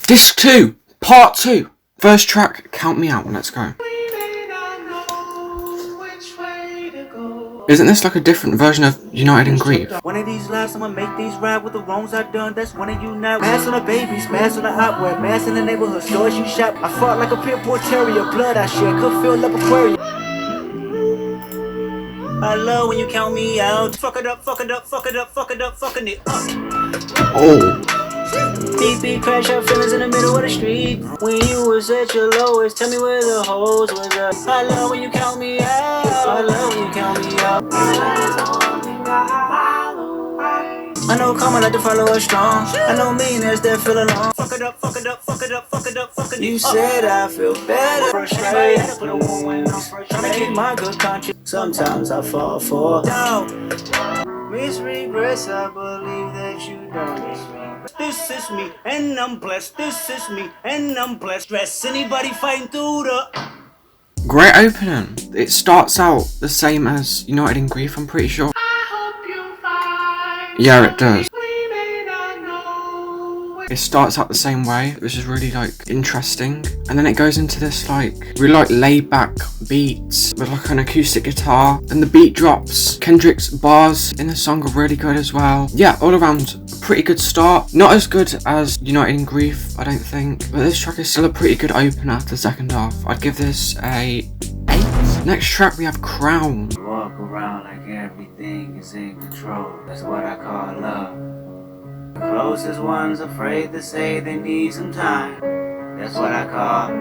Disc 2, Part 2. First track, Count Me Out. Let's go. Isn't this like a different version of United in Grief? One of these lives, I'ma make these right with the wrongs I've done. That's one of you now. Mass on the babies, mass on the hotware, mass in the neighborhood stores you shop. I fought like a pit bull terrier, blood I shed could fill up aquarium. I love when you count me out. Fuck it up, fuck it up, fuck it up, fuck it up, fucking it up. Oh. Beep, crash out feelings in the middle of the street. When you was at your lowest, tell me where the hoes was at. I love when you count me out. I love when you count me out. I know karma like to follow us strong. I know millionaires that feel alone. Fuck it up, fuck it up, fuck it up, fuck it up, fucking it up. You said I feel better. Frustrated. Trying to keep my good conscience. Sometimes I fall for doubt. Miss regrets, I believe that you don't miss me. This is me, and I'm blessed. This is me, and I'm blessed. Stress anybody fighting through the... Great opening. It starts out the same as United in Grief, I'm pretty sure. Yeah, it does. It starts out the same way, which is really like interesting, and then it goes into this like really like laid back beats with like an acoustic guitar, and the beat drops. Kendrick's bars in the song are really good as well. Yeah, all around a pretty good start. Not as good as United in Grief, I don't think, but this track is still a pretty good opener to the second half. I'd give this a 8. Next track we have Crown. Walk around like everything is in control. That's what I call love. The closest one's afraid to say they need some time. That's what I call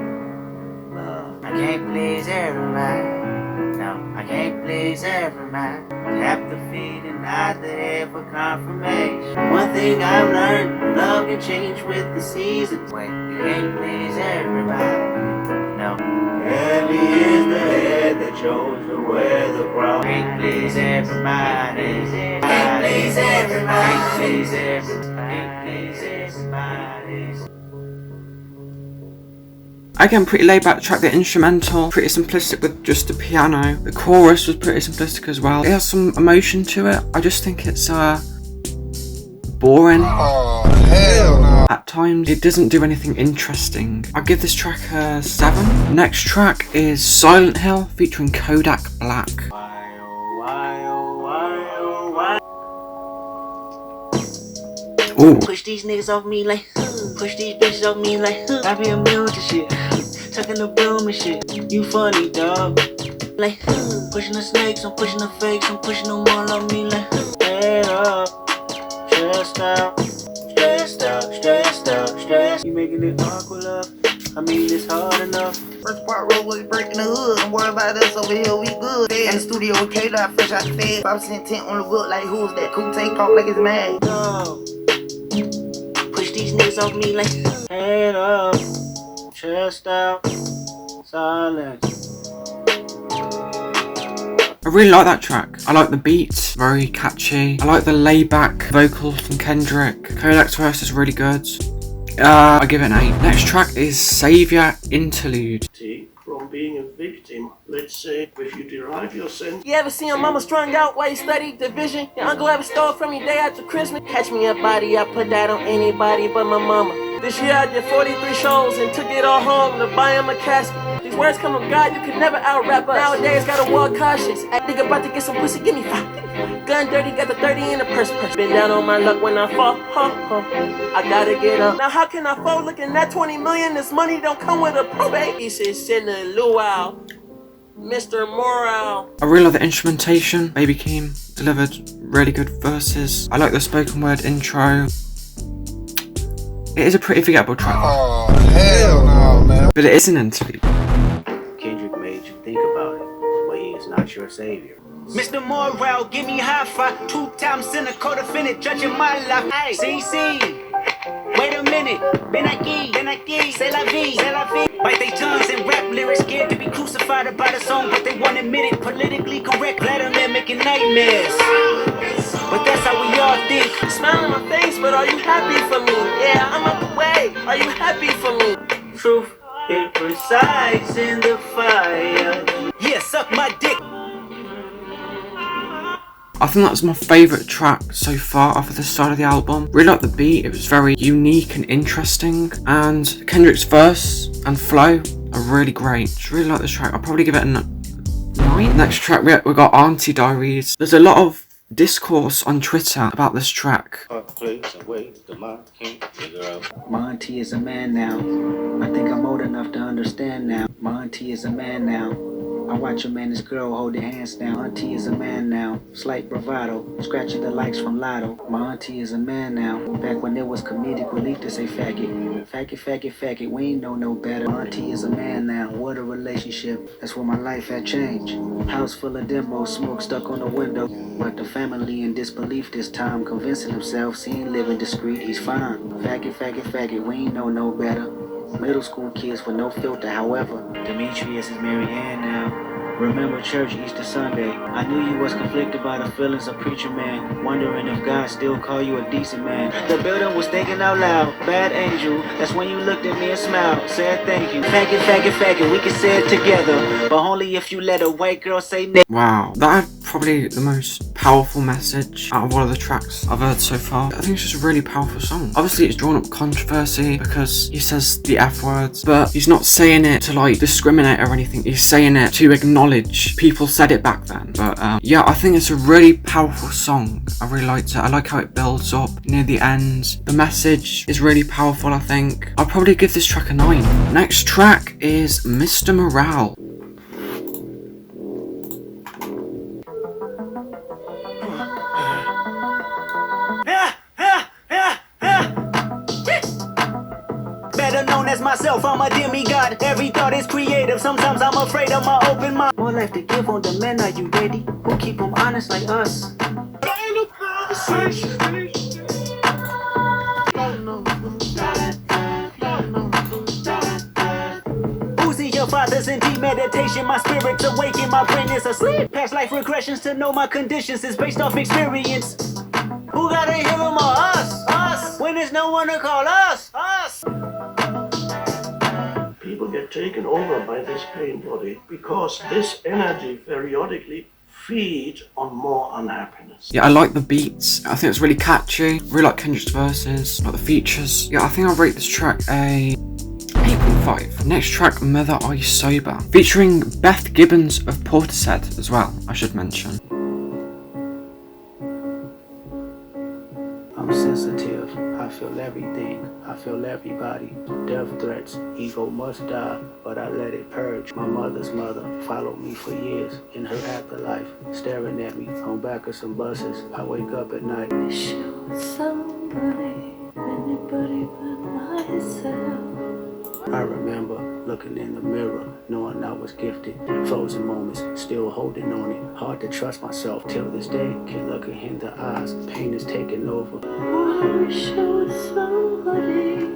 love. I can't please everybody. No, I can't please everybody. Tap the feet and nod the head for confirmation. One thing I've learned, love can change with the seasons. Wait, you can't please everybody. No. Heavy is the head that chose to wear the crown. Can't please everybody. Can't please everybody. Can't please everybody. Can't please everybody. Again, pretty laid back track. The instrumental, pretty simplistic with just the piano. The chorus was pretty simplistic as well. It has some emotion to it. I just think it's boring. Oh, hell no. At times, it doesn't do anything interesting. I'll give this track a 7. Next track is Silent Hill featuring Kodak Black. Why, oh, why, oh, why, oh, why? Ooh. Push these niggas off me like, push these bitches off me like, I be immune to shit, tucking the broom and shit. You funny, dog. Like, pushing the snakes, I'm pushing the fakes, I'm pushing them all on me like, head up, stressed out, stressed out, stressed out, stressed. You making it awkward, love. I mean, it's hard enough. First part road was breaking the hood. Don't worry about us over here, we good. In the studio with K-Dot, fresh out the fed. 5% tent on the wood, like who's that? Cool take off like it's mad. No. Push these niggas off me like, head up, chest out, silence. I really like that track. I like the beats, very catchy. I like the laid back vocals from Kendrick. Kodak's verse is really good. I give it an 8. Next track is Saviour Interlude. From being a victim, let's say, if you derive your sense. You ever see your mama strung out while you study division? Your uncle ever stole from you day after Christmas? Catch me a body, I put that on anybody but my mama. This year I did 43 shows and took it all home to buy him a casket. These words come from God, you can never out-rap us. Nowadays gotta walk cautious. Act nigga about to get some pussy, give me 5. Gun dirty, got the 30 in the purse. Been down on my luck when I fall, I gotta get up. Now how can I fall looking at 20 million? This money don't come with a probate. He says send a luau, Mr. Morale. I really like the instrumentation. Baby Keem delivered really good verses. I like the spoken word intro. It is a pretty forgettable track. Oh, hell no, man. But it is an interlude. Kendrick made you think about it, but he is not your savior. Mr. Morale, give me high five. 2 times in a co-defendant, judging my life. Hey, CC, wait a minute. Ben aquí, c'est la vie, c'est la vie. Bite they tongues and rap lyrics, scared to be crucified about a song, but they won't admit it. Politically correct, let them making nightmares. But that's how we all think. Smile on my face, but are you happy for me? Yeah, I'm up the way. Are you happy for me? Truth, it resides in the fire. Yeah, suck my dick. I think that's my favourite track so far off of this side of the album. Really like the beat, it was very unique and interesting, and Kendrick's verse and flow are really great. Just really like this track. I'll probably give it a 9. Next track we got Auntie Diaries. There's a lot of discourse on Twitter about this track. My auntie is a man now. I think I'm old enough to understand now. My auntie is a man now. I watch him and his girl hold their hands down. Auntie is a man now. Slight bravado, scratching the likes from Lotto. My auntie is a man now. Back when there was comedic relief to say faggot. Faggot, faggot, faggot, we ain't know no better. My auntie is a man now. What a relationship. That's where my life had changed. House full of demos, smoke stuck on the window. But the family in disbelief this time, convincing themselves he ain't living discreet, he's fine. Faggot, faggot, faggot, we ain't know no better. Middle school kids with no filter, however. Demetrius is Marianne now. Remember church Easter Sunday. I knew you was conflicted by the feelings of preacher man, wondering if God still call you a decent man. The building was thinking out loud, bad angel. That's when you looked at me and smiled, said thank you. Faggot, faggot, faggot, we can say it together, but only if you let a white girl say nigga. Wow, that had probably the most powerful message out of all of the tracks I've heard so far. I think it's just a really powerful song. Obviously it's drawn up controversy because he says the F words, but he's not saying it to like discriminate or anything. He's saying it to acknowledge people said it back then. But yeah, I think it's a really powerful song. I really liked it. I like how it builds up near the end. The message is really powerful, I think. I'll probably give this track a 9. Next track is Mr. Morale. Better known as myself, I'm a demigod. Every thought is creative, sometimes I'm afraid of my open mind. More life to give on the men, are you ready? Who keep them honest like us? Losing your fathers in deep meditation, my spirit's awakened, my brain is asleep. Past life regressions to know my conditions is based off experience. Who gotta hear them or us? Us! When there's no one to call us? Us! People get taken over by this pain body because this energy periodically feeds on more unhappiness. Yeah, I like the beats. I think it's really catchy. Really like Kendrick's verses, like the features. Yeah, I think I'll rate this track a 8.5. Next track, Mother I Sober, featuring Beth Gibbons of Portishead as well, I should mention. I'm sensitive, I feel everything, I feel everybody. Death threats, ego must die, but I let it purge. My mother's mother followed me for years in her afterlife, staring at me on back of some buses. I wake up at night. Wish it was somebody, anybody but myself. I remember looking in the mirror, knowing I was gifted. Frozen moments, still holding on it. Hard to trust myself till this day. Can't look it in the eyes, pain is taking over. I wish it was somebody,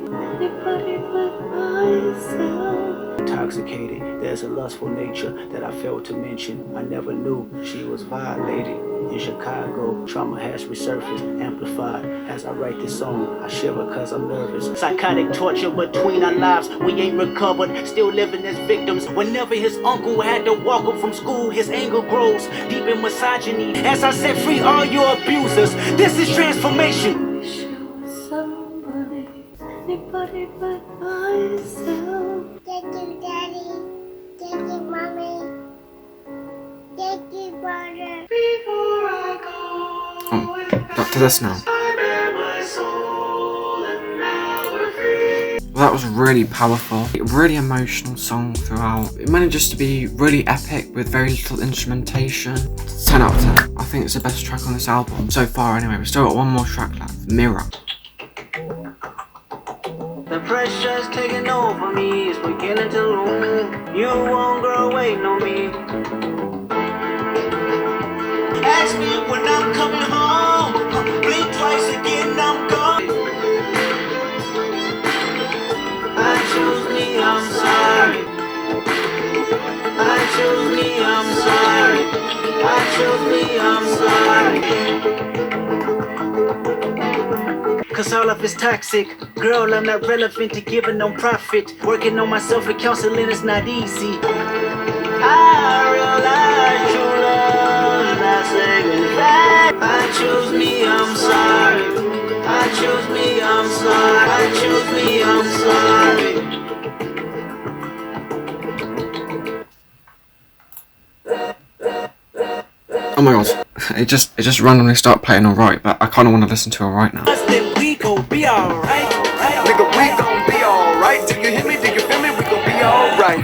anybody but myself. Intoxicated, there's a lustful nature that I failed to mention. I never knew she was violated. In Chicago, trauma has resurfaced, amplified. As I write this song, I shiver cause I'm nervous. Psychotic torture between our lives, we ain't recovered, still living as victims. Whenever his uncle had to walk him from school, his anger grows deep in misogyny. As I set free all your abusers, this is transformation. Wish it was somebody, anybody but myself. Thank you, Daddy. Thank you, Mommy. Thank you, brother. Before I go, Oh, back to this now. Well, that was really powerful, really emotional song throughout. It manages to be really epic with very little instrumentation. 10 out of 10. I think it's the best track on this album so far anyway. We've still got one more track left, Mirror. The pressure's taking over me, it's beginning to loom. You won't grow away, no me. Ask me when I'm coming home. Blink twice again, I'm gone. I choose me, I'm sorry. I choose me, I'm sorry. I choose me, I'm sorry. Cause all of it's toxic. Girl, I'm not relevant to giving no profit. Working on myself and counseling is not easy. I realize true love is not saving fast. I'm sorry. I choose me, I'm sorry. I choose me, I'm sorry. Oh my god, it just randomly started playing Alright, but I kind of want to listen to Alright now. We gon' be alright. Nigga, we gon' be alright. Do you hear me? Do you feel me? We gon' be alright.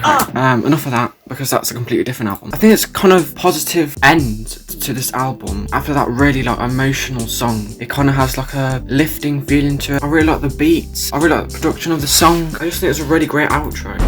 Enough of that, because that's a completely different album. I think it's kind of positive end to this album. After that really like emotional song, it kind of has like a lifting feeling to it. I really like the beats. I really like the production of the song. I just think it's a really great outro.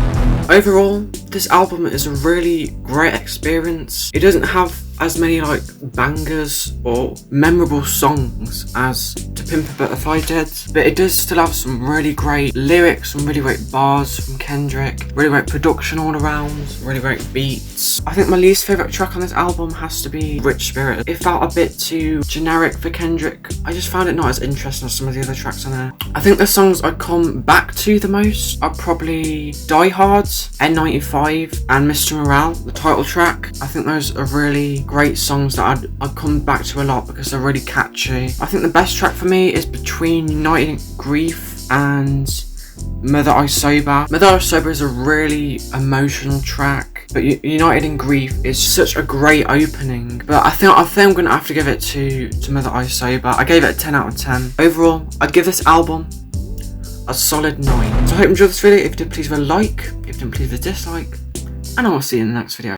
Overall, this album is a really great experience. It doesn't have as many like bangers or memorable songs as To Pimp a Butterfly did, but it does still have some really great lyrics, some really great bars from Kendrick, really great production all around, really great beats. I think my least favourite track on this album has to be Rich Spirit. It felt a bit too generic for Kendrick. I just found it not as interesting as some of the other tracks on there. I think the songs I'd come back to the most are probably Die Hard, N95 and Mr. Morale, the title track. I think those are really great songs that I'd come back to a lot because they're really catchy. I think the best track for me is between United in Grief and Mother I Sober. Mother I Sober is a really emotional track, but United in Grief is such a great opening. But I think I'm gonna have to give it to Mother I Sober. I gave it a 10 out of 10. Overall, I'd give this album a solid 9. So I hope you enjoyed this video. If you did, please leave a like. If you didn't, please leave a dislike. And I will see you in the next video.